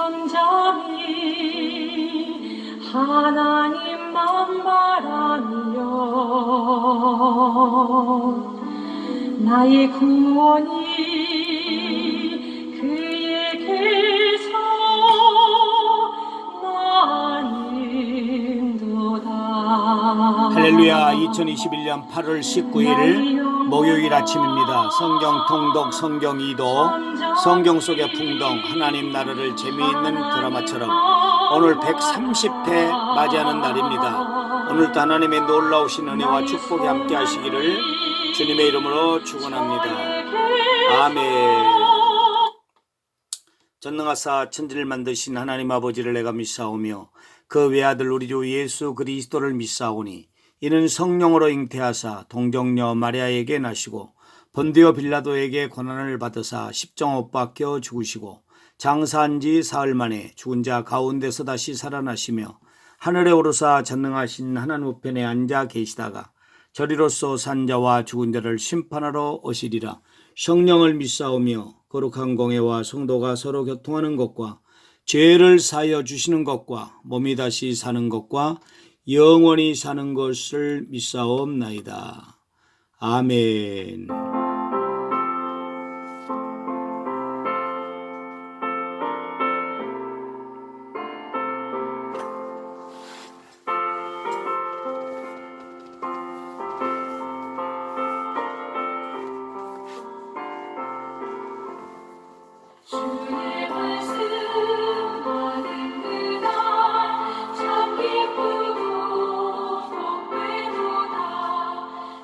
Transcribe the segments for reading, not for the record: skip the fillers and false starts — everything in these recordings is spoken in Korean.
잠잠히 하나님만 바라며 나의 구원이 그에게서 나는도다. 할렐루야. 2021년 8월 19일 목요일 아침입니다. 성경 통독, 성경 이도, 성경 속의 풍덩, 하나님 나라를 재미있는 드라마처럼 오늘 130회 맞이하는 날입니다. 오늘도 하나님의 놀라우신 은혜와 축복이 함께 하시기를 주님의 이름으로 축원합니다. 아멘. 전능하사 천지를 만드신 하나님 아버지를 내가 믿사오며 그 외아들 우리 주 예수 그리스도를 믿사오니 이는 성령으로 잉태하사 동정녀 마리아에게 나시고 본디오 빌라도에게 고난을 받으사 십자못 박혀 죽으시고 장사한 지 사흘 만에 죽은 자 가운데서 다시 살아나시며 하늘에 오르사 전능하신 하나님 우편에 앉아 계시다가 저리로서 산 자와 죽은 자를 심판하러 오시리라. 성령을 믿사오며 거룩한 공회와 성도가 서로 교통하는 것과 죄를 사하여 주시는 것과 몸이 다시 사는 것과 영원히 사는 것을 믿사옵나이다. 아멘. 주의 말씀 나는 그날 참 기쁘고 복되도다.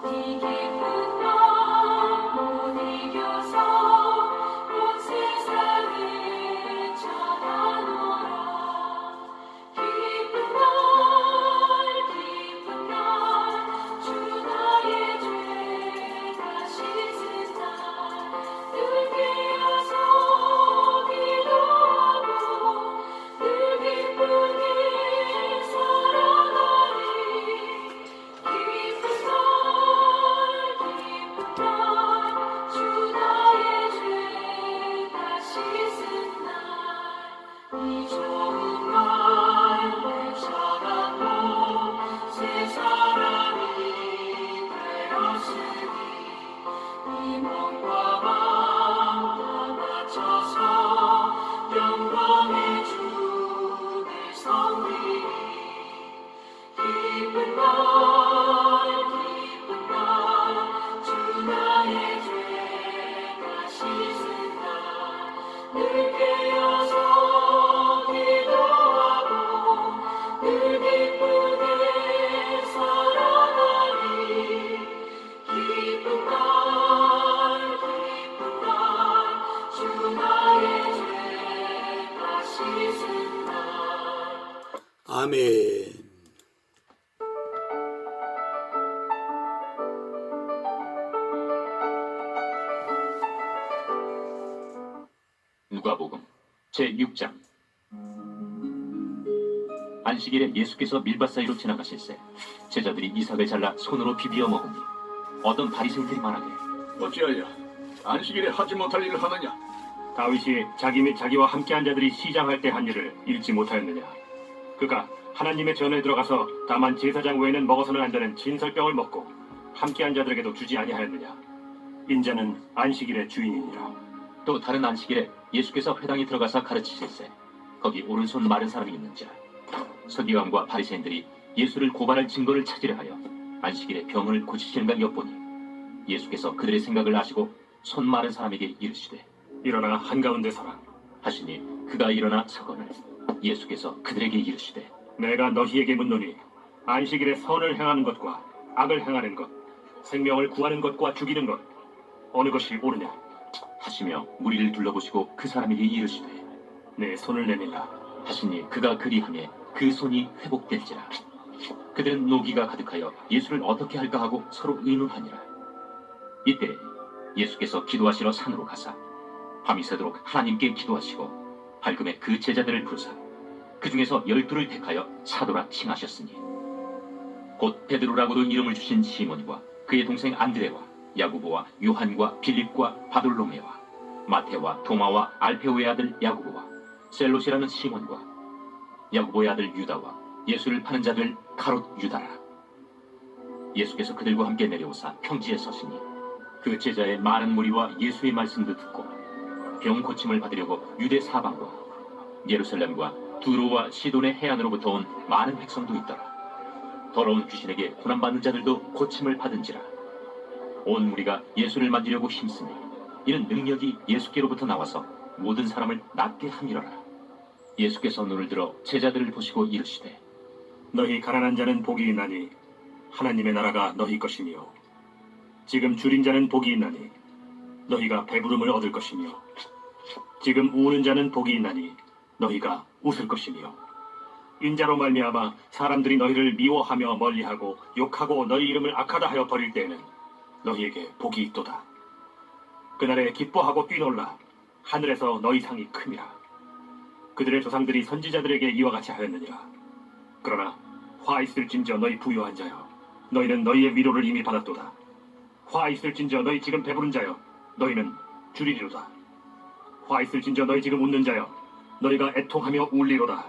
이 기쁜 마음 못 이겨서 온 세상에 전하노라. 기쁜 날 주 나의 죄 다 씻은 날 늘 깨어서 늘 기쁘게 살아가리. 기쁜 날 주 나의 죄 다 씻은 날 이 좋은 날 내 사랑도 새 사람이 되었으니 이 몸과 맘 다 바쳐서 영광의 주를 섬기리. 기쁜 날 주 나의 죄 다 씻은 날 늘 깨어서 기도하고 늘 기쁘게 살아가리. 기쁜 날 주 나의 죄 다 씻은 날. 아멘. 누가복음 제6장. 안식일에 예수께서 밀밭 사이로 지나가실새 제자들이 이삭을 잘라 손으로 비비어 먹으니 어떤 바리새인들이 말하되 어찌하여 안식일에 하지 못할 일을 하느냐? 다윗이 자기 및 자기와 함께한 자들이 시장할 때 한 일을 잃지 못하였느냐? 그가 하나님의 전에 들어가서 다만 제사장 외에는 먹어서는 안 되는 진설병을 먹고 함께한 자들에게도 주지 아니하였느냐? 인자는 안식일의 주인이니라. 또 다른 안식일에 예수께서 회당에 들어가서 가르치실새 거기 오른손 마른 사람이 있는지라. 서기관과 바리새인들이 예수를 고발할 증거를 찾으려 하여 안식일에 병을 고치시는가 엿보니 예수께서 그들의 생각을 아시고 손 마른 사람에게 이르시되 일어나 한가운데 서라. 하시니 그가 일어나 서거늘 예수께서 그들에게 이르시되 내가 너희에게 묻노니 안식일에 선을 행하는 것과 악을 행하는 것, 생명을 구하는 것과 죽이는 것 어느 것이 옳으냐? 하시며 무리를 둘러보시고 그 사람에게 이르시되 내 손을 내밀라. 하시니 그가 그리하매 그 손이 회복될지라. 그들은 노기가 가득하여 예수를 어떻게 할까 하고 서로 의논하니라. 이때 예수께서 기도하시러 산으로 가사 밤이 새도록 하나님께 기도하시고 밝음에 그 제자들을 부르사 그 중에서 12를 택하여 사도라 칭하셨으니 곧 베드로라고도 이름을 주신 시몬과 그의 동생 안드레와 야고보와 요한과 빌립과 바돌로메와 마테와 도마와 알페오의 아들 야고보와 셀롯이라는 시몬과 야고보의 아들 유다와 예수를 파는 자들 가롯 유다라. 예수께서 그들과 함께 내려오사 평지에 서시니 그 제자의 많은 무리와 예수의 말씀도 듣고 병 고침을 받으려고 유대 사방과 예루살렘과 두로와 시돈의 해안으로부터 온 많은 백성도 있더라. 더러운 귀신에게 고난받는 자들도 고침을 받은지라. 온 무리가 예수를 만지려고 힘쓰니 이는 능력이 예수께로부터 나와서 모든 사람을 낫게 함이로라. 예수께서 눈을 들어 제자들을 보시고 이르시되 너희 가난한 자는 복이 있나니 하나님의 나라가 너희 것이며 지금 줄인 자는 복이 있나니 너희가 배부름을 얻을 것이며 지금 우는 자는 복이 있나니 너희가 웃을 것이며 인자로 말미암아 사람들이 너희를 미워하며 멀리하고 욕하고 너희 이름을 악하다 하여 버릴 때에는 너희에게 복이 있도다. 그날에 기뻐하고 뛰놀라. 하늘에서 너희 상이 큼이라. 그들의 조상들이 선지자들에게 이와 같이 하였느니라. 그러나 화 있을진저 너희 부유한 자여, 너희는 너희의 위로를 이미 받았도다. 화 있을진저 너희 지금 배부른 자여, 너희는 줄이리로다. 화 있을진저 너희 지금 웃는 자여, 너희가 애통하며 울리로다.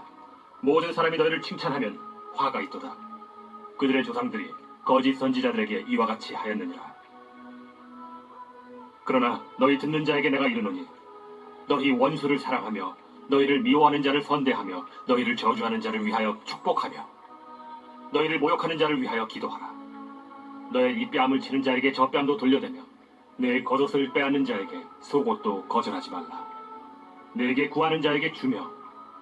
모든 사람이 너희를 칭찬하면 화가 있도다. 그들의 조상들이 거짓 선지자들에게 이와 같이 하였느니라. 그러나 너희 듣는 자에게 내가 이르노니 너희 원수를 사랑하며 너희를 미워하는 자를 선대하며 너희를 저주하는 자를 위하여 축복하며 너희를 모욕하는 자를 위하여 기도하라. 너의 이 뺨을 치는 자에게 저 뺨도 돌려대며 내 겉옷을 빼앗는 자에게 속옷도 거절하지 말라. 내게 구하는 자에게 주며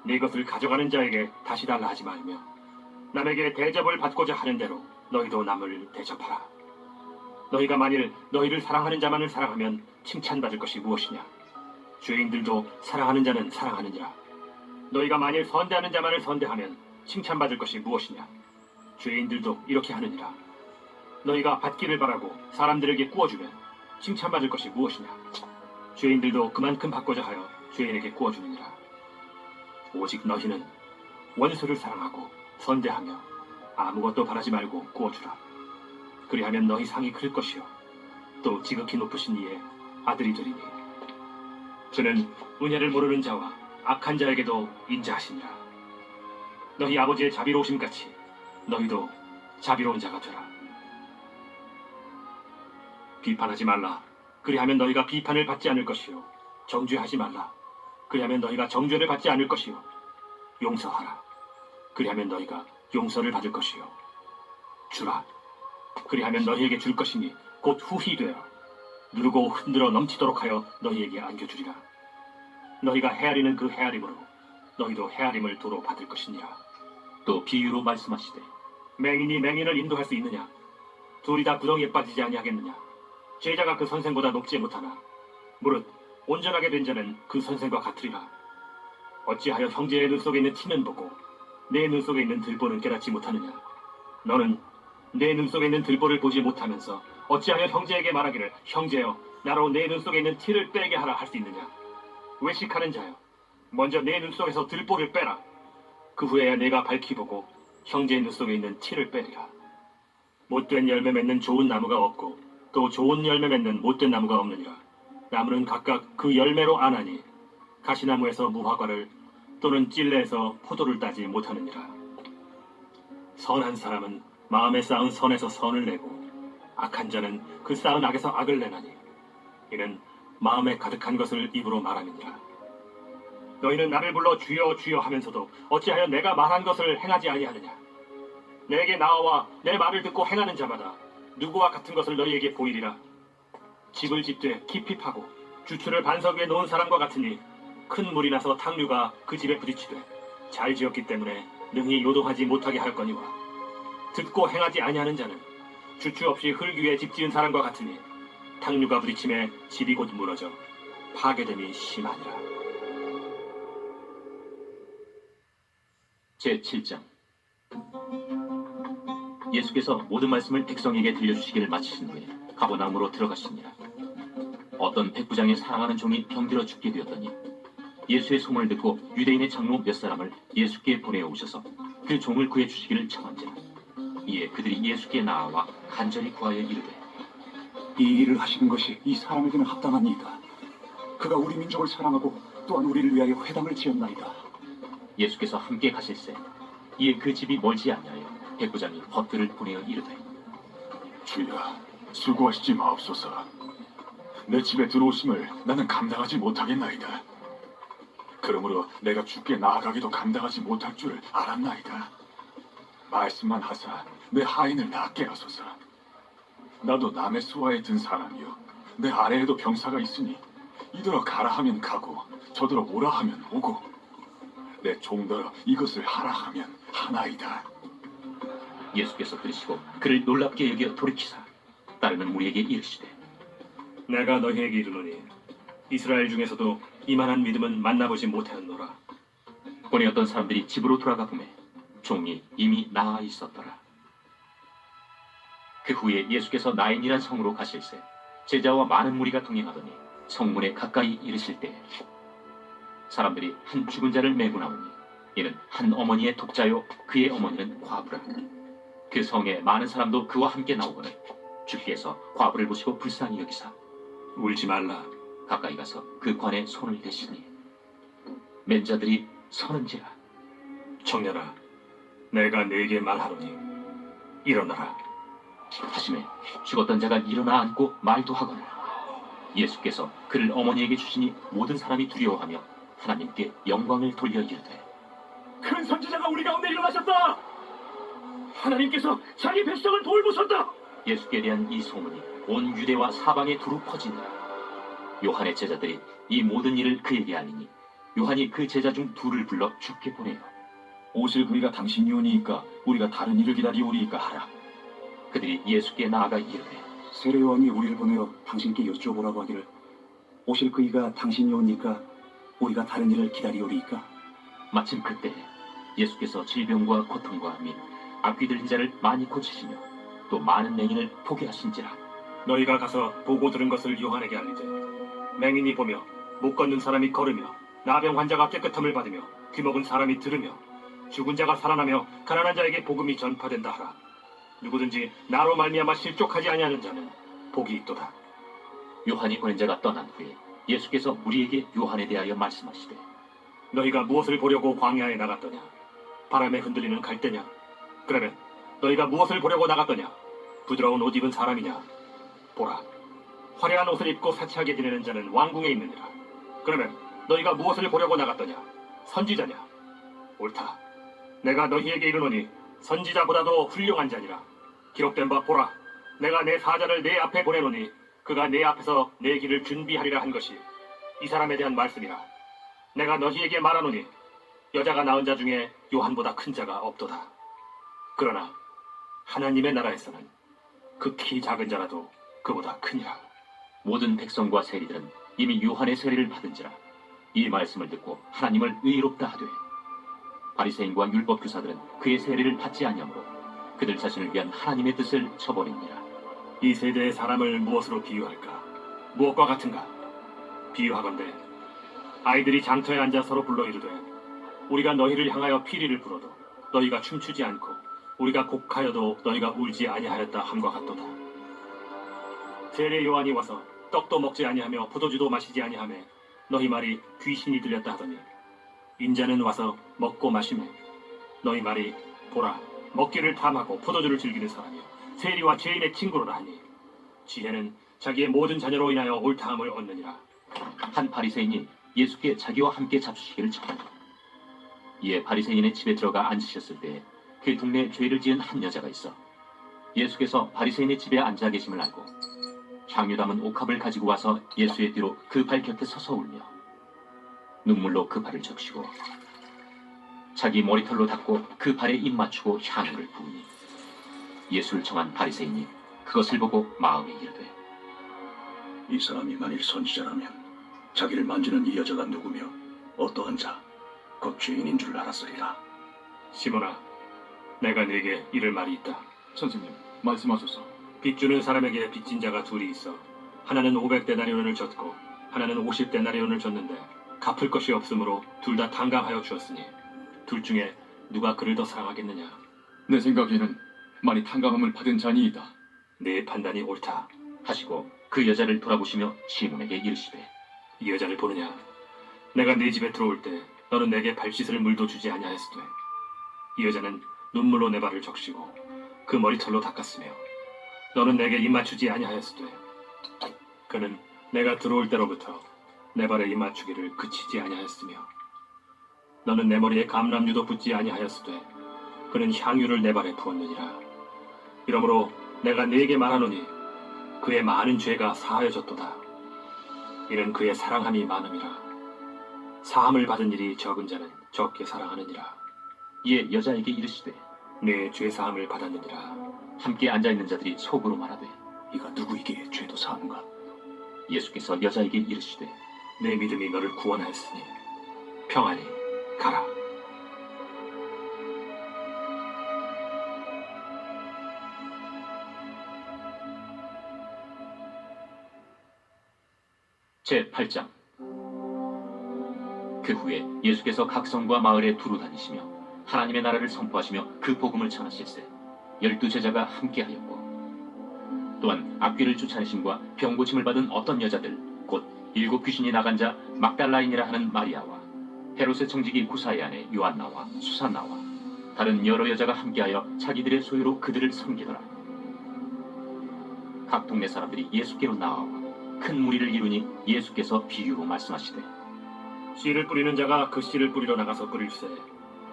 네 것을 가져가는 자에게 다시 달라 하지 말며 남에게 대접을 받고자 하는 대로 너희도 남을 대접하라. 너희가 만일 너희를 사랑하는 자만을 사랑하면 칭찬받을 것이 무엇이냐? 죄인들도 사랑하는 자는 사랑하느니라. 너희가 만일 선대하는 자만을 선대하면 칭찬받을 것이 무엇이냐? 죄인들도 이렇게 하느니라. 너희가 받기를 바라고 사람들에게 구워주면 칭찬받을 것이 무엇이냐? 죄인들도 그만큼 받고자 하여 죄인에게 구워주느니라. 오직 너희는 원수를 사랑하고 선대하며 아무것도 바라지 말고 구워주라. 그리하면 너희 상이 클 것이요 또 지극히 높으신 이의 아들이 되리니 그는 은혜를 모르는 자와 악한 자에게도 인자하시니라. 너희 아버지의 자비로우심 같이 너희도 자비로운 자가 되라. 비판하지 말라. 그리하면 너희가 비판을 받지 않을 것이요 정죄하지 말라. 그리하면 너희가 정죄를 받지 않을 것이요 용서하라. 그리하면 너희가 용서를 받을 것이요 주라. 그리하면 너희에게 줄 것이니 곧 후히 되어 누르고 흔들어 넘치도록 하여 너희에게 안겨주리라. 너희가 헤아리는 그 헤아림으로 너희도 헤아림을 도로 받을 것이니라. 또 비유로 말씀하시되 맹인이 맹인을 인도할 수 있느냐? 둘이 다 구덩이에 빠지지 아니하겠느냐? 제자가 그 선생보다 높지 못하나 무릇 온전하게 된 자는 그 선생과 같으리라. 어찌하여 형제의 눈 속에 있는 티는 보고 내 눈 속에 있는 들보는 깨닫지 못하느냐? 너는 내 눈 속에 있는 들보를 보지 못하면서 어찌하여 형제에게 말하기를 형제여 나로 내 눈 속에 있는 티를 빼게 하라 할 수 있느냐? 외식하는 자여 먼저 내 눈 속에서 들보를 빼라. 그 후에야 내가 밝히 보고 형제의 눈 속에 있는 티를 빼리라. 못된 열매 맺는 좋은 나무가 없고 또 좋은 열매 맺는 못된 나무가 없느니라. 나무는 각각 그 열매로 아나니 가시나무에서 무화과를 또는 찔레에서 포도를 따지 못하느니라. 선한 사람은 마음에 쌓은 선에서 선을 내고 악한 자는 그 쌓은 악에서 악을 내나니 이는 마음에 가득한 것을 입으로 말함이니라. 너희는 나를 불러 주여 주여 하면서도 어찌하여 내가 말한 것을 행하지 아니하느냐? 내게 나와 내 말을 듣고 행하는 자마다 누구와 같은 것을 너희에게 보이리라. 집을 짓되 깊이 파고 주추를 반석 위에 놓은 사람과 같으니 큰 물이 나서 탕류가 그 집에 부딪히되 잘 지었기 때문에 능히 요동하지 못하게 하였거니와 듣고 행하지 아니하는 자는 주추 없이 흙 위에 집 지은 사람과 같으니 탕류가 부딪힘에 집이 곧 무너져 파괴됨이 심하니라. 제7장 예수께서 모든 말씀을 백성에게 들려주시기를 마치신 후에 가버나움으로 들어가시니라. 어떤 백부장의 사랑하는 종이 병들어 죽게 되었더니 예수의 소문을 듣고 유대인의 장로 몇 사람을 예수께 보내어 오셔서 그 종을 구해 주시기를 청한지라. 이에 그들이 예수께 나아와 간절히 구하여 이르되 이 일을 하시는 것이 이 사람에게는 합당하니이다. 그가 우리 민족을 사랑하고 또한 우리를 위하여 회당을 지었나이다. 예수께서 함께 가실새 이에 그 집이 멀지 아니하여 백부장이 벗들을 보내어 이르되 주여, 수고하시지 마옵소서. 내 집에 들어오심을 나는 감당하지 못하겠나이다. 그러므로 내가 주께 나아가기도 감당하지 못할 줄을 알았나이다. 말씀만 하사 내 하인을 낫게 하소서. 나도 남의 수하에 든 사람이요, 내 아래에도 병사가 있으니 이더러 가라 하면 가고 저더러 오라 하면 오고 내 종더러 이것을 하라 하면 하나이다. 예수께서 들으시고 그를 놀랍게 여겨 돌이키사 따르는 무리에게 이르시되 내가 너희에게 이르노니 이스라엘 중에서도 이만한 믿음은 만나보지 못하였노라. 보내 어떤 사람들이 집으로 돌아가 보매 종이 이미 나아 있었더라. 그 후에 예수께서 나인이란 성으로 가실새 제자와 많은 무리가 동행하더니 성문에 가까이 이르실 때 사람들이 한 죽은 자를 메고 나오니 이는 한 어머니의 독자요 그의 어머니는 과부라. 그 성에 많은 사람도 그와 함께 나오거늘 주께서 과부를 보시고 불쌍히 여기사 울지 말라. 가까이 가서 그 관에 손을 대시니 맨 자들이 서는지라. 청년아, 내가 네게 말하노니 일어나라. 하심에 죽었던 자가 일어나 앉고 말도 하거늘 예수께서 그를 어머니에게 주시니 모든 사람이 두려워하며 하나님께 영광을 돌려 이르되 큰 선지자가 우리 가운데 일어나셨다. 하나님께서 자기 백성을 돌보셨다. 예수께 대한 이 소문이 온 유대와 사방에 두루 퍼지니라. 요한의 제자들이 이 모든 일을 그에게 알리니 요한이 그 제자 중 둘을 불러 주께 보내요. 오실 그이가 당신이오니이까 우리가 다른 일을 기다리오리이까 하라. 그들이 예수께 나아가 이르되 세례요한이 우리를 보내어 당신께 여쭤보라고 하기를 오실 그이가 당신이오니까 우리가 다른 일을 기다리오리이까. 마침 그때 예수께서 질병과 고통과 및 악귀 들린 자를 많이 고치시며 또 많은 맹인을 포게 하신지라. 너희가 가서 보고 들은 것을 요한에게 알리되 맹인이 보며 못 걷는 사람이 걸으며 나병 환자가 깨끗함을 받으며 귀먹은 사람이 들으며 죽은 자가 살아나며 가난한 자에게 복음이 전파된다 하라. 누구든지 나로 말미암아 실족하지 아니하는 자는 복이 있도다. 요한이 보낸 자가 떠난 후에 예수께서 우리에게 요한에 대하여 말씀하시되 너희가 무엇을 보려고 광야에 나갔더냐? 바람에 흔들리는 갈대냐? 그러면 너희가 무엇을 보려고 나갔더냐? 부드러운 옷 입은 사람이냐? 보라, 화려한 옷을 입고 사치하게 지내는 자는 왕궁에 있느니라. 그러면 너희가 무엇을 보려고 나갔더냐? 선지자냐? 옳다. 내가 너희에게 이르노니 선지자보다도 훌륭한 자니라. 기록된 바 보라, 내가 내 사자를 내 앞에 보내노니 그가 내 앞에서 내 길을 준비하리라 한 것이 이 사람에 대한 말씀이라. 내가 너희에게 말하노니 여자가 낳은 자 중에 요한보다 큰 자가 없도다. 그러나 하나님의 나라에서는 극히 작은 자라도 그보다 크니라. 모든 백성과 세리들은 이미 요한의 세례를 받은지라. 이 말씀을 듣고 하나님을 의롭다 하되 바리새인과 율법 교사들은 그의 세례를 받지 아니하므로 그들 자신을 위한 하나님의 뜻을 저버립니다. 이 세대의 사람을 무엇으로 비유할까? 무엇과 같은가? 비유하건대 아이들이 장터에 앉아 서로 불러 이르되 우리가 너희를 향하여 피리를 불어도 너희가 춤추지 않고 우리가 곡하여도 너희가 울지 아니하였다 함과 같도다. 세례 요한이 와서 떡도 먹지 아니하며 포도주도 마시지 아니하며 너희 말이 귀신이 들렸다 하더니 인자는 와서 먹고 마시며 너희 말이 보라 먹기를 탐하고 포도주를 즐기는 사람이요 세리와 죄인의 친구로라 하니 지혜는 자기의 모든 자녀로 인하여 옳다함을 얻느니라. 한 바리새인이 예수께 자기와 함께 잡수시기를 청하니 이에 바리새인의 집에 들어가 앉으셨을 때 그 동네에 죄를 지은 한 여자가 있어 예수께서 바리새인의 집에 앉아 계심을 알고 향유 담은 옥합을 가지고 와서 예수의 뒤로 그 발 곁에 서서 울며 눈물로 그 발을 적시고 자기 머리털로 닦고 그 발에 입 맞추고 향유를 부으니 예수를 청한 바리새인이 그것을 보고 마음에 이르되 이 사람이 만일 선지자라면 자기를 만지는 이 여자가 누구며 어떠한 자, 곧 죄인인 줄 알았으리라. 시몬아, 내가 네게 이를 말이 있다. 선생님, 말씀하소서. 빚 주는 사람에게 빚진 자가 둘이 있어. 하나는 500데나리온을 줬고 하나는 50데나리온을 줬는데 갚을 것이 없으므로 둘 다 탕감하여 주었으니 둘 중에 누가 그를 더 사랑하겠느냐? 내 생각에는 많이 탕감함을 받은 자니이다. 네 판단이 옳다. 하시고 그 여자를 돌아보시며 시몬에게 이르시되 이 여자를 보느냐? 내가 네 집에 들어올 때 너는 내게 발 씻을 물도 주지 아니하였으되 이 여자는 눈물로 내 발을 적시고 그 머리털로 닦았으며 너는 내게 입 맞추지 아니하였으되 그는 내가 들어올 때로부터 내 발에 입 맞추기를 그치지 아니하였으며 너는 내 머리에 감람유도 붓지 아니하였으되 그는 향유를 내 발에 부었느니라. 이러므로 내가 네게 말하노니 그의 많은 죄가 사하여졌도다. 이는 그의 사랑함이 많음이라. 사함을 받은 일이 적은 자는 적게 사랑하느니라. 이에 여자에게 이르시되 내 죄 사함을 받았느니라. 함께 앉아있는 자들이 속으로 말하되 이가 누구이기에 죄도 사하는가? 예수께서 여자에게 이르시되 내 믿음이 너를 구원하였으니 평안히 가라. 제8장. 그 후에 예수께서 각 성과 마을에 두루 다니시며 하나님의 나라를 선포하시며 그 복음을 전하실세 12제자가 함께하였고 또한 악귀를 쫓아내심과 병 고침을 받은 어떤 여자들 곧 7 귀신이 나간 자 막달라인이라 하는 마리아와 헤롯의 청지기 구사의 아내 요한나와 수산나와 다른 여러 여자가 함께하여 자기들의 소유로 그들을 섬기더라. 각 동네 사람들이 예수께로 나와 큰 무리를 이루니 예수께서 비유로 말씀하시되 씨를 뿌리는 자가 그 씨를 뿌리러 나가서 뿌릴새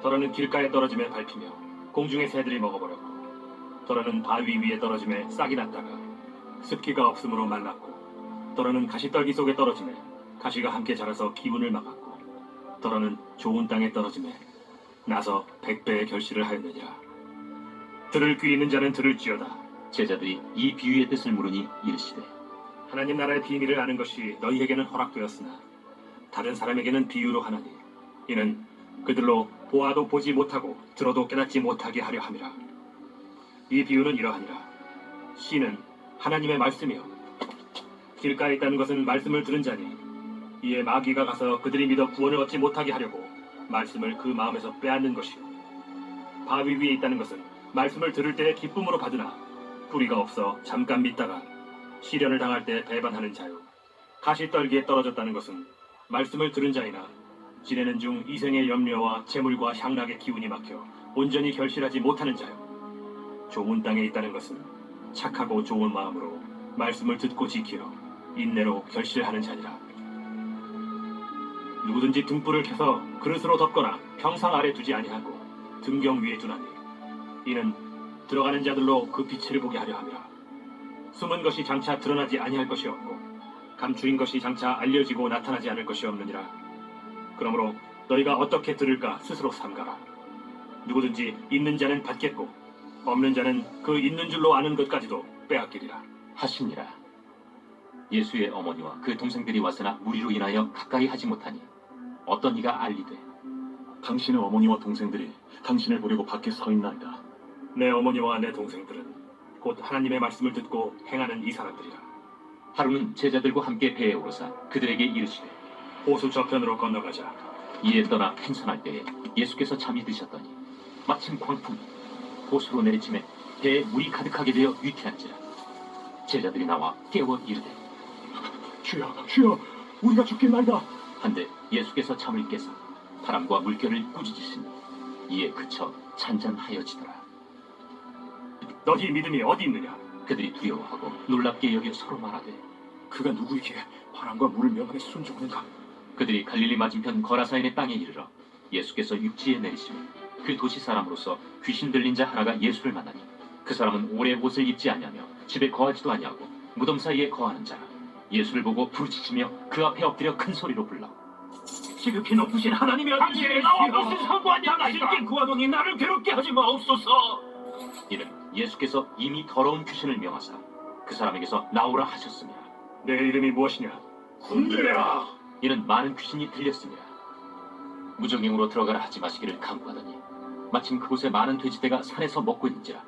더러는 길가에 떨어짐에 밟히며 공중의 새들이 먹어버렸고 더러는 바위 위에 떨어짐에 싹이 났다가 습기가 없으므로 말랐고 더러는 가시떨기 속에 떨어짐에 가시가 함께 자라서 기운을 막았고 더러는 좋은 땅에 떨어짐에 나서 100배의 결실을 하였느니라. 들을 귀 있는 자는 들을지어다. 제자들이 이 비유의 뜻을 물으니 이르시되 하나님 나라의 비밀을 아는 것이 너희에게는 허락되었으나 다른 사람에게는 비유로 하나니 이는 그들로 보아도 보지 못하고 들어도 깨닫지 못하게 하려 함이라. 이 비유는 이러하니라. 씨는 하나님의 말씀이요 길가에 있다는 것은 말씀을 들은 자니 이에 마귀가 가서 그들이 믿어 구원을 얻지 못하게 하려고 말씀을 그 마음에서 빼앗는 것이요 바위 위에 있다는 것은 말씀을 들을 때에 기쁨으로 받으나 뿌리가 없어 잠깐 믿다가 시련을 당할 때 배반하는 자요 가시떨기에 떨어졌다는 것은 말씀을 들은 자이나 지내는 중 이생의 염려와 재물과 향락의 기운이 막혀 온전히 결실하지 못하는 자요 좋은 땅에 있다는 것은 착하고 좋은 마음으로 말씀을 듣고 지키어 인내로 결실하는 자니라. 누구든지 등불을 켜서 그릇으로 덮거나 평상 아래 두지 아니하고 등경 위에 두나니 이는 들어가는 자들로 그 빛을 보게 하려 함이라. 숨은 것이 장차 드러나지 아니할 것이 없고 감추인 것이 장차 알려지고 나타나지 않을 것이 없느니라. 그러므로 너희가 어떻게 들을까 스스로 삼가라. 누구든지 있는 자는 받겠고 없는 자는 그 있는 줄로 아는 것까지도 빼앗기리라 하시니라. 예수의 어머니와 그 동생들이 왔으나 무리로 인하여 가까이 하지 못하니 어떤 이가 알리되 당신의 어머니와 동생들이 당신을 보려고 밖에 서 있나이다. 내 어머니와 내 동생들은 곧 하나님의 말씀을 듣고 행하는 이 사람들이라. 하루는 제자들과 함께 배에 오르사 그들에게 이르시되 호수 저편으로 건너가자. 이에 떠나 행선할 때에 예수께서 잠이 드셨더니 마침 광풍이 호수로 내리침에 배에 물이 가득하게 되어 위태한지라. 제자들이 나와 깨워 이르되 주여, 주여, 우리가 죽겠나이다. 한데 예수께서 잠을 깨서 바람과 물결을 꾸짖으시니 이에 그쳐 잔잔하여지더라. 너희 믿음이 어디 있느냐? 그들이 두려워하고 놀랍게 여겨 서로 말하되 그가 누구이기에 바람과 물을 명하게 순종하는가? 그들이 갈릴리 맞은편 거라사인의 땅에 이르러 예수께서 육지에 내리시며 그 도시 사람으로서 귀신 들린 자 하나가 예수를 만나니 그 사람은 오래 옷을 입지 아니하며 집에 거하지도 아니하고 무덤 사이에 거하는 자라. 예수를 보고 부르짖으며 그 앞에 엎드려 큰 소리로 불러 지극히 높으신 하나님의 아버지, 나와 무슨 상관이야? 당신께 구하노니 나를 괴롭게 하지 마옵소서. 이는 예수께서 이미 더러운 귀신을 명하사 그 사람에게서 나오라 하셨으며 내 이름이 무엇이냐? 군대라. 이는 많은 귀신이 들렸습니다. 무정행으로 들어가라 하지 마시기를 강구하더니 마침 그곳에 많은 돼지떼가 산에서 먹고 있는지라.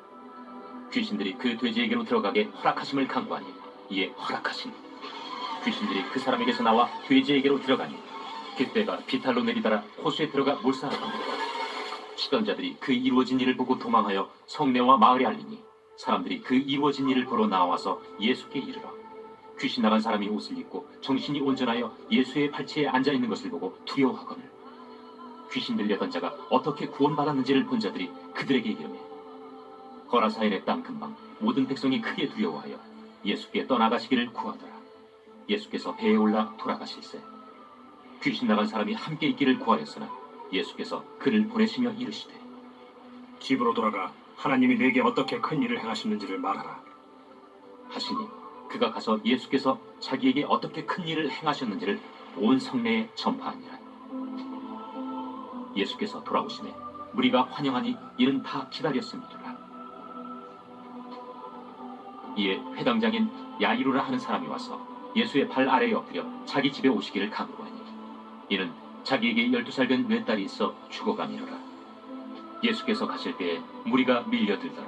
귀신들이 그 돼지에게로 들어가게 허락하심을 강구하니 이에 허락하시니 귀신들이 그 사람에게서 나와 돼지에게로 들어가니 그때가 비탈로 내리다라 호수에 들어가 몰살하더니 치던 자들이 그 이루어진 일을 보고 도망하여 성내와 마을에 알리니 사람들이 그 이루어진 일을 보러 나와서 예수께 이르러 귀신 나간 사람이 옷을 입고 정신이 온전하여 예수의 팔치에 앉아 있는 것을 보고 두려워하거늘 귀신 들려던 자가 어떻게 구원받았는지를 본 자들이 그들에게 이르매 거라사인의 땅 근방 모든 백성이 크게 두려워하여 예수께 떠나가시기를 구하더라. 예수께서 배에 올라 돌아가실세 귀신 나간 사람이 함께 있기를 구하였으나 예수께서 그를 보내시며 이르시되 집으로 돌아가 하나님이 내게 어떻게 큰 일을 행하셨는지를 말하라. 하시니 그가 가서 예수께서 자기에게 어떻게 큰 일을 행하셨는지를 온 성내에 전파하니라. 예수께서 돌아오시매 무리가 환영하니 이는 다 기다렸음이라. 이에 회당장인 야이로라 하는 사람이 와서 예수의 발 아래에 엎드려 자기 집에 오시기를 간구하니 이는 자기에게 12살 된 외딸이 있어 죽어가미로라. 예수께서 가실 때에 무리가 밀려들더라.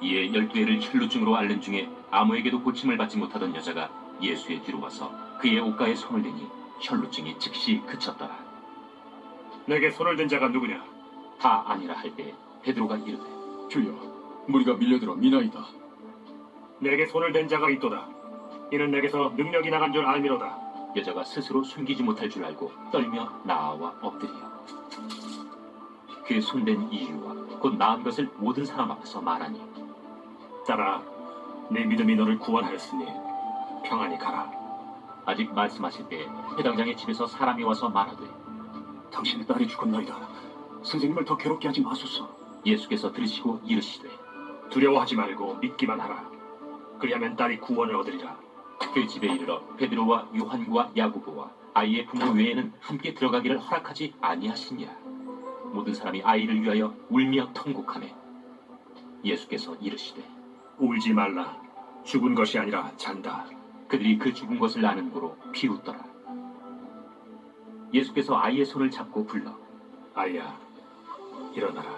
이에 12해를 혈루증으로 앓는 중에 아무에게도 고침을 받지 못하던 여자가 예수의 뒤로 와서 그의 옷가에 손을 대니 혈루증이 즉시 그쳤더라. 내게 손을 댄 자가 누구냐? 다 아니라 할 때에 베드로가 이르되 주여, 무리가 밀려들어 미나이다. 내게 손을 댄 자가 있도다. 이는 내게서 능력이 나간 줄 알미로다. 여자가 스스로 숨기지 못할 줄 알고 떨며 나아와 엎드려 그의 손댄 이유와 곧 나은 것을 모든 사람 앞에서 말하니 딸아, 네 믿음이 너를 구원하였으니 평안히 가라. 아직 말씀하실 때에 회당장의 집에서 사람이 와서 말하되 당신의 딸이 죽었나이다. 선생님을 더 괴롭게 하지 마소서. 예수께서 들으시고 이르시되 두려워하지 말고 믿기만 하라. 그리하면 딸이 구원을 얻으리라. 그 집에 이르러 베드로와 요한과 야고보와 아이의 부모 외에는 함께 들어가기를 허락하지 아니하시니라. 모든 사람이 아이를 위하여 울며 통곡하매 예수께서 이르시되 울지 말라. 죽은 것이 아니라 잔다. 그들이 그 죽은 것을 아는 고로 비웃더라. 예수께서 아이의 손을 잡고 불러 아이야, 일어나라.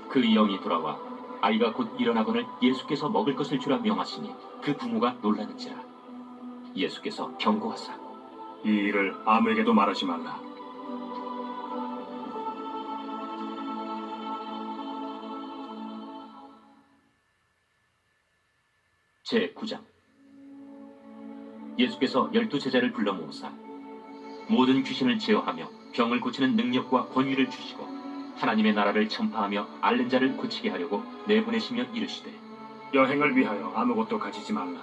그 영이 돌아와 아이가 곧 일어나거늘 예수께서 먹을 것을 주라 명하시니 그 부모가 놀라는지라. 예수께서 경고하사 이 일을 아무에게도 말하지 말라. 제9장 예수께서 12제자를 불러 모으사 모든 귀신을 제어하며 병을 고치는 능력과 권위를 주시고 하나님의 나라를 전파하며 앓는 자를 고치게 하려고 내보내시며 이르시되 여행을 위하여 아무것도 가지지 말라.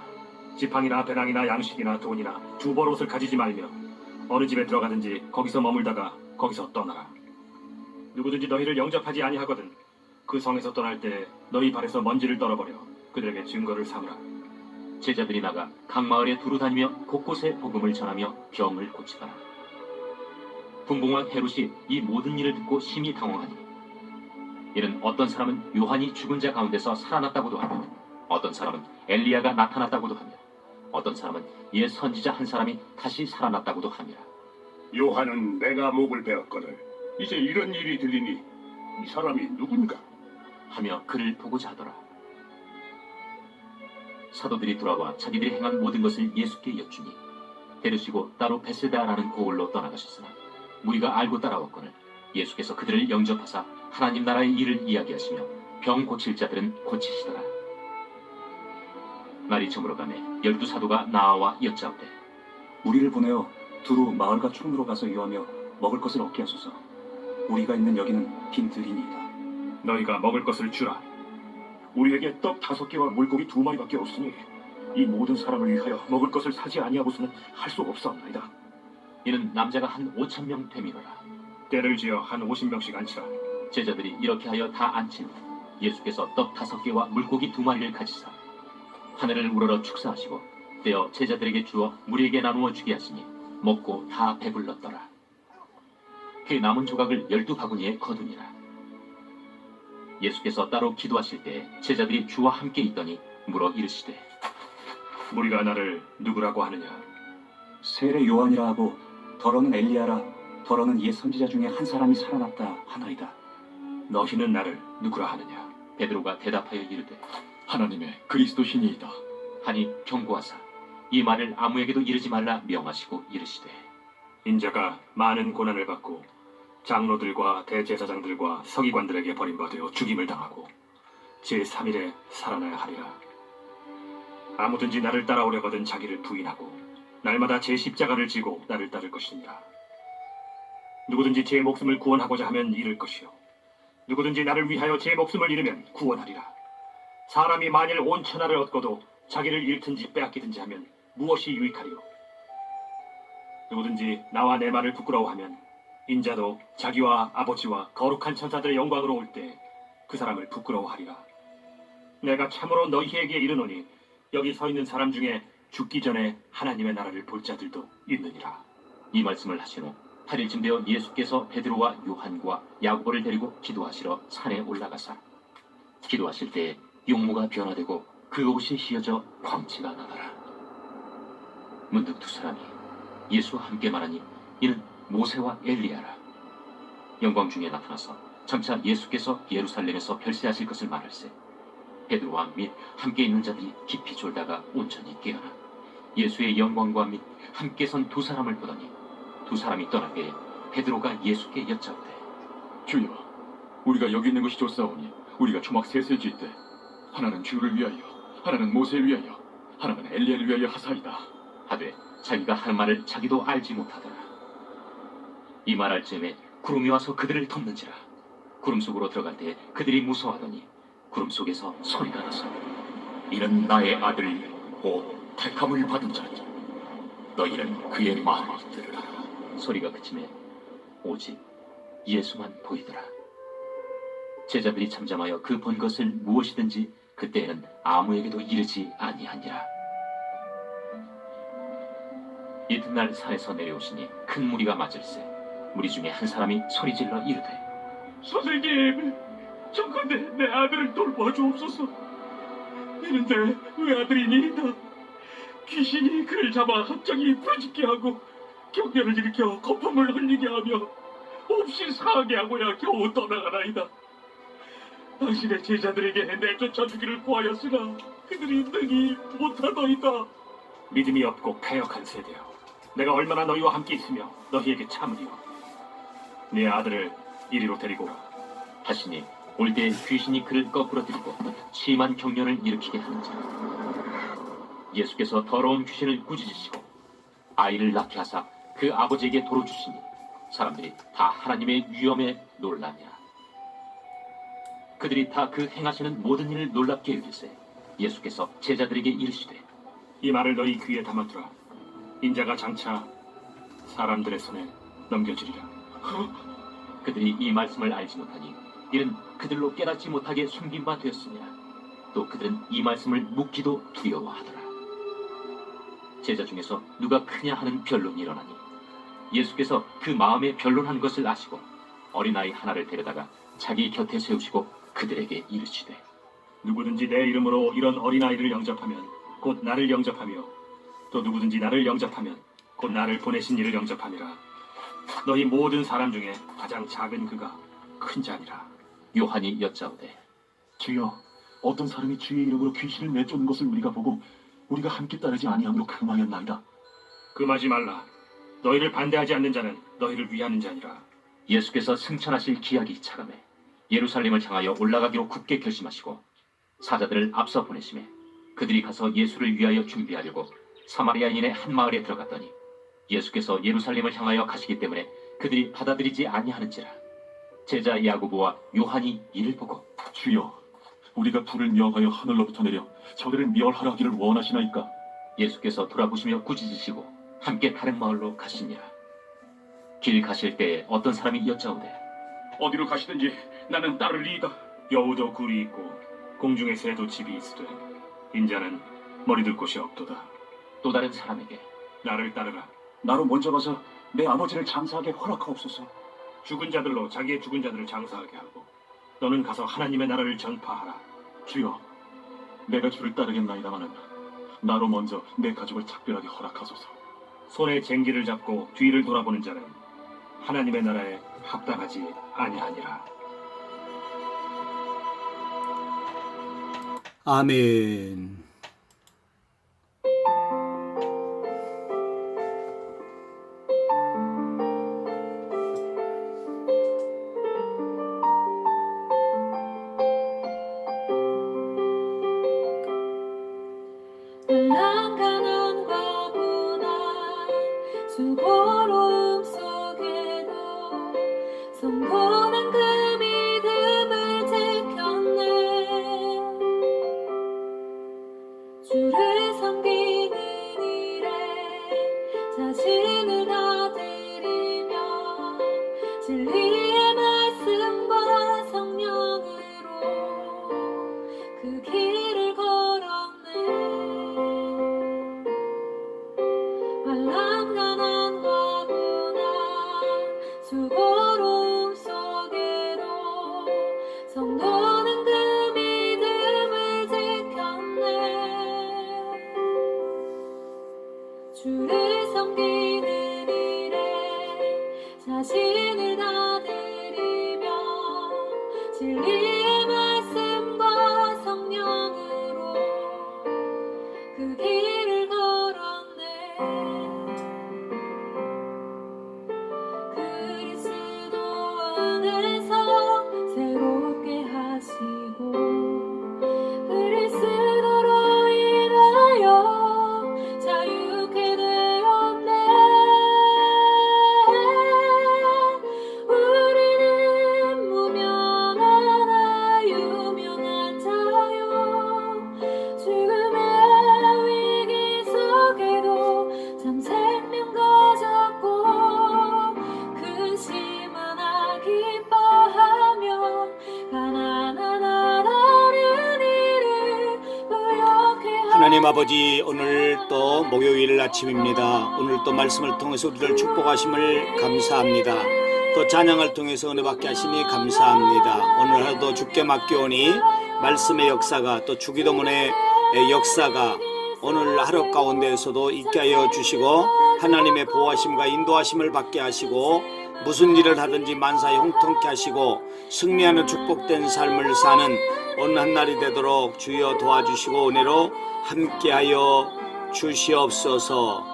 지팡이나 배낭이나 양식이나 돈이나 두 벌 옷을 가지지 말며 어느 집에 들어가든지 거기서 머물다가 거기서 떠나라. 누구든지 너희를 영접하지 아니하거든 그 성에서 떠날 때 너희 발에서 먼지를 떨어버려 그들에게 증거를 삼으라. 제자들이 나가 각 마을에 두루 다니며 곳곳에 복음을 전하며 병을 고치더라. 분봉왕 헤롯이 이 모든 일을 듣고 심히 당황하니 이는 어떤 사람은 요한이 죽은 자 가운데서 살아났다고도 하며 어떤 사람은 엘리야가 나타났다고도 하며 어떤 사람은 옛 선지자 한 사람이 다시 살아났다고도 함이라. 요한은 내가 목을 베었거늘 이제 이런 일이 들리니 이 사람이 누군가? 하며 그를 보고자 하더라. 사도들이 돌아와 자기들이 행한 모든 것을 예수께 여쭈니 데르시고 따로 베세다라는 고을로 떠나가셨으나 무리가 알고 따라왔거늘 예수께서 그들을 영접하사 하나님 나라의 일을 이야기하시며 병 고칠 자들은 고치시더라. 날이 저물어가매 12사도가 나아와 여짜오되 우리를 보내어 두루 마을과 촌으로 가서 유하며 먹을 것을 얻게 하소서. 우리가 있는 여기는 빈 들이니이다. 너희가 먹을 것을 주라. 우리에게 떡 5개와 물고기 2마리밖에 없으니 이 모든 사람을 위하여 먹을 것을 사지 아니하고서는 할 수 없사옵나이다. 이는 남자가 한 5,000명 되미로라. 때를 지어 한 50명씩 앉히라. 제자들이 이렇게 하여 다 앉히니 예수께서 떡 5개와 물고기 2마리를 가지사 하늘을 우러러 축사하시고 떼어 제자들에게 주어 무리에게 나누어 주게 하시니 먹고 다 배불렀더라. 그 남은 조각을 12바구니에 거두니라. 예수께서 따로 기도하실 때 제자들이 주와 함께 있더니 물어 이르시되 무리가 나를 누구라고 하느냐? 세례 요한이라 하고 더러는 엘리야라 더러는 옛 선지자 중에 한 사람이 살아났다 하나이다. 너희는 나를 누구라 하느냐? 베드로가 대답하여 이르되 하나님의 그리스도시니이다. 하니 경고하사 이 말을 아무에게도 이르지 말라 명하시고 이르시되 인자가 많은 고난을 받고 장로들과 대제사장들과 서기관들에게 버림받아 죽임을 당하고 제3일에 살아나야 하리라. 아무든지 나를 따라오려거든 자기를 부인하고 날마다 제 십자가를 지고 나를 따를 것이니라. 누구든지 제 목숨을 구원하고자 하면 잃을 것이요 누구든지 나를 위하여 제 목숨을 잃으면 구원하리라. 사람이 만일 온 천하를 얻고도 자기를 잃든지 빼앗기든지 하면 무엇이 유익하리요? 누구든지 나와 내 말을 부끄러워하면 인자도 자기와 아버지와 거룩한 천사들의 영광으로 올 때 그 사람을 부끄러워하리라. 내가 참으로 너희에게 이르노니 여기 서 있는 사람 중에 죽기 전에 하나님의 나라를 볼 자들도 있느니라. 이 말씀을 하신 후 8일쯤 되어 예수께서 베드로와 요한과 야고보를 데리고 기도하시러 산에 올라가사 기도하실 때에 용모가 변화되고 그 옷이 휘어져 광채가 나더라. 문득 두 사람이 예수와 함께 말하니 이는 모세와 엘리야라. 영광 중에 나타나서 장차 예수께서 예루살렘에서 별세하실 것을 말할세 베드로와 및 함께 있는 자들이 깊이 졸다가 온전히 깨어나 예수의 영광과 및 함께 선 두 사람을 보더니 두 사람이 떠날 때에 베드로가 예수께 여짜오되 주여, 우리가 여기 있는 것이 좋사오니 우리가 초막 셋을 짓되 하나는 주를 위하여, 하나는 모세를 위하여, 하나는 엘리야를 위하여 하사이다. 하되 자기가 할 말을 자기도 알지 못하더라. 이 말할 즈음에 구름이 와서 그들을 덮는지라. 구름 속으로 들어갈 때 그들이 무서워하더니 구름 속에서 소리가 나서 이는 나의 아들 곧 택함을 받은 자니 너희는 그의 말을 들으라. 소리가 그침에 오직 예수만 보이더라. 제자들이 잠잠하여 그 본 것을 무엇이든지 그때에는 아무에게도 이르지 아니하니라. 이튿날 산에서 내려오시니 큰 무리가 맞을세 무리 중에 한 사람이 소리질러 이르되 선생님, 정컨대 내 아들을 돌봐주옵소서. 이는 내 외아들이니이다. 귀신이 그를 잡아 갑자기 부르짖게 하고 경련을 일으켜 거품을 흘리게 하며 몹시 상하게 하고야 겨우 떠나가나이다. 당신의 제자들에게 내쫓아 주기를 구하였으나 그들이 능히 못하더이다. 믿음이 없고 패역한 세대여, 내가 얼마나 너희와 함께 있으며 너희에게 참으리요. 네 아들을 이리로 데리고 오라. 하시니 올 때 귀신이 그를 거꾸로 들이고 심한 경련을 일으키게 하는지라. 예수께서 더러운 귀신을 꾸짖으시고 아이를 낳게 하사 그 아버지에게 도로 주시니 사람들이 다 하나님의 위엄에 놀라니라. 그들이 다 그 행하시는 모든 일을 놀랍게 여기세 예수께서 제자들에게 이르시되 이 말을 너희 귀에 담아두라. 인자가 장차 사람들의 손에 넘겨지리라. 그들이 이 말씀을 알지 못하니 이는 그들로 깨닫지 못하게 숨긴 바 되었습니다. 또 그들은 이 말씀을 묻기도 두려워하더라. 제자 중에서 누가 크냐 하는 변론이 일어나니 예수께서 그 마음에 변론한 것을 아시고 어린아이 하나를 데려다가 자기 곁에 세우시고 그들에게 이르시되 누구든지 내 이름으로 이런 어린아이를 영접하면 곧 나를 영접하며 또 누구든지 나를 영접하면 곧 나를 보내신 이를 영접함이라. 너희 모든 사람 중에 가장 작은 그가 큰 자니라. 요한이 여짜오되 주여, 어떤 사람이 주의 이름으로 귀신을 내쫓는 것을 우리가 보고 우리가 함께 따르지 아니함으로 금하였나이다. 금하지 말라. 너희를 반대하지 않는 자는 너희를 위하는 자니라. 예수께서 승천하실 기약이 차감해 예루살렘을 향하여 올라가기로 굳게 결심하시고 사자들을 앞서 보내심에 그들이 가서 예수를 위하여 준비하려고 사마리아인의 한 마을에 들어갔더니 예수께서 예루살렘을 향하여 가시기 때문에 그들이 받아들이지 아니하는지라. 제자 야고보와 요한이 이를 보고 주여, 우리가 불을 명하여 하늘로부터 내려 저들을 멸하라 하기를 원하시나이까? 예수께서 돌아보시며 꾸짖으시고 함께 다른 마을로 가시니라. 길 가실 때에 어떤 사람이 여짜오되 어디로 가시든지 나는 따르리이다. 여우도 굴이 있고 공중의 새도 집이 있으되 인자는 머리둘 곳이 없도다. 또 다른 사람에게 나를 따르라. 나로 먼저 가서 내 아버지를 장사하게 허락하옵소서. 죽은 자들로 자기의 죽은 자들을 장사하게 하고 너는 가서 하나님의 나라를 전파하라. 주여, 내가 주를 따르겠나이다마는 나로 먼저 내 가족을 작별하게 허락하소서. 손에 쟁기를 잡고 뒤를 돌아보는 자는 하나님의 나라에 합당하지 아니하니라. 아멘. 진리의 말씀과 성령으로 그 길을 걸었네. 그리스도 안에서 새롭게 하시고 그리스도로 인하여 자유케 되었네. 우리는 무명하나 유명한 자요. 죽음의 위기 속에도 참 생명 가졌고 근심 하나 기뻐하며 가난한 하나님 이를 부욕해 하나님 아버지, 오늘 또 목요일 아침입니다. 오늘 또 말씀을 통해서 우리를 축복하심을 감사합니다. 또 찬양을 통해서 은혜 받게 하시니 감사합니다. 오늘 하루도 주께 맡겨오니 말씀의 역사가 또 주기도문의 역사가 오늘 하루 가운데에서도 있게 하여 주시고 하나님의 보호하심과 인도하심을 받게 하시고 무슨 일을 하든지 만사에 형통케 하시고 승리하는 축복된 삶을 사는 오늘 한 날이 되도록 주여 도와주시고 은혜로 함께하여 주시옵소서.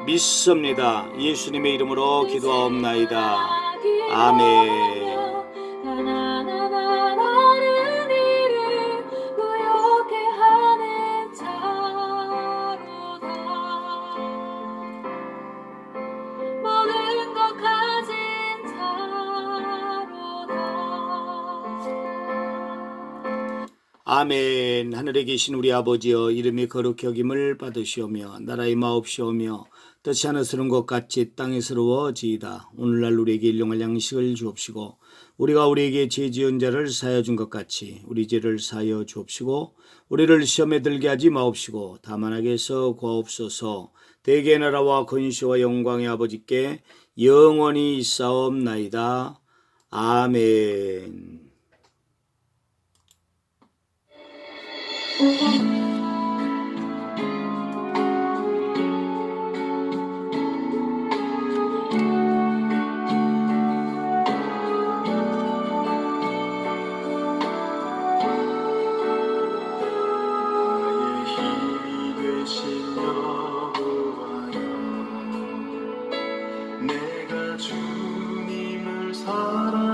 믿습니다. 예수님의 이름으로 기도하옵나이다. 아멘. 가난한 하나님 이를 부욕해 하는 자로다. 모든 것 가진 자로다. 아멘. 하늘에 계신 우리 아버지여, 이름이 거룩히 여김을 받으시오며 나라의 마옵시오며 뜻이 하늘스러운 것 같이 땅에서로워지이다. 오늘날 우리에게 일용할 양식을 주옵시고 우리가 우리에게 죄 지은 자를 사하여 준 것 같이 우리 죄를 사하여 주옵시고 우리를 시험에 들게 하지 마옵시고 다만 악에서 구하옵소서. 대개의 나라와 권시와 영광의 아버지께 영원히 있사옵나이다. 아멘. 나의 힘이 되신 여호와여, 내가 주님을 사랑